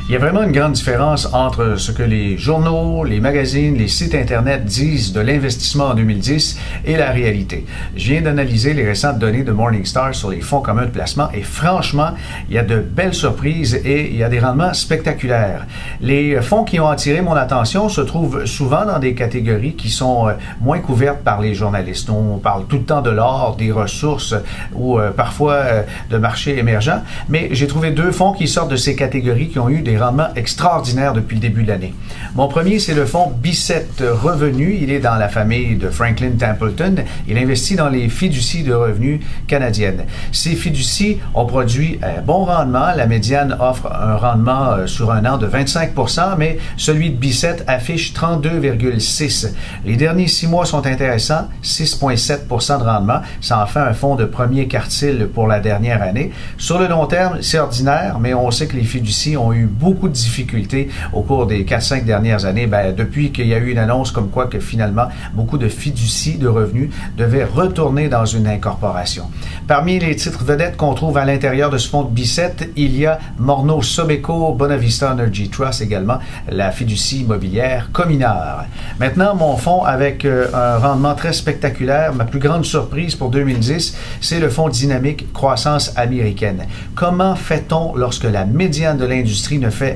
Il y a vraiment une grande différence entre ce que les journaux, les magazines, les sites Internet disent de l'investissement en 2010 et la réalité. Je viens d'analyser les récentes données de Morningstar sur les fonds communs de placement et franchement, il y a de belles surprises et il y a des rendements spectaculaires. Les fonds qui ont attiré mon attention se trouvent souvent dans des catégories qui sont moins couvertes par les journalistes. On parle tout le temps de l'or, des ressources ou parfois de marchés émergents, mais j'ai trouvé deux fonds qui sortent de ces catégories qui ont eu des rendements extraordinaires depuis le début de l'année. Mon premier, c'est le fonds Bicêtre Revenu. Il est dans la famille de Franklin Templeton. Il investit dans les fiducies de revenus canadiennes. Ces fiducies ont produit un bon rendement. La médiane offre un rendement sur un an de 25 %, mais celui de Bicêtre affiche 32,6 %. Les derniers 6 mois sont intéressants, 6,7 % de rendement. Ça en fait un fonds de premier quartile pour la dernière année. Sur le long terme, c'est ordinaire, mais on sait que les fiducies ont eu beaucoup de difficultés au cours des 4-5 dernières années, depuis qu'il y a eu une annonce comme quoi que finalement, beaucoup de fiducies de revenus devaient retourner dans une incorporation. Parmi les titres vedettes qu'on trouve à l'intérieur de ce fonds de Bicêtre, il y a Morneau Sobeco, Bonavista Energy Trust également, la fiducie immobilière Cominard. Maintenant, mon fonds avec un rendement très spectaculaire, ma plus grande surprise pour 2010, c'est le fonds dynamique croissance américaine. Comment fait-on lorsque la médiane de l'industrie ne fait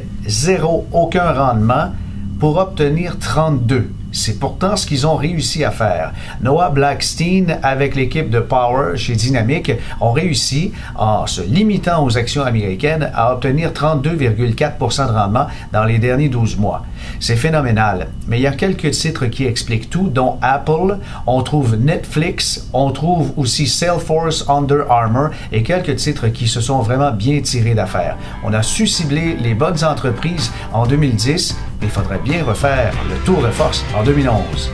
aucun rendement pour obtenir 32? C'est pourtant ce qu'ils ont réussi à faire. Noah Blackstein, avec l'équipe de Power chez Dynamic, ont réussi, en se limitant aux actions américaines, à obtenir 32,4 % de rendement dans les derniers 12 mois. C'est phénoménal. Mais il y a quelques titres qui expliquent tout, dont Apple, on trouve Netflix, on trouve aussi Salesforce, Under Armour et quelques titres qui se sont vraiment bien tirés d'affaire. On a su cibler les bonnes entreprises en 2010, mais il faudrait bien refaire le tour de force en 2011.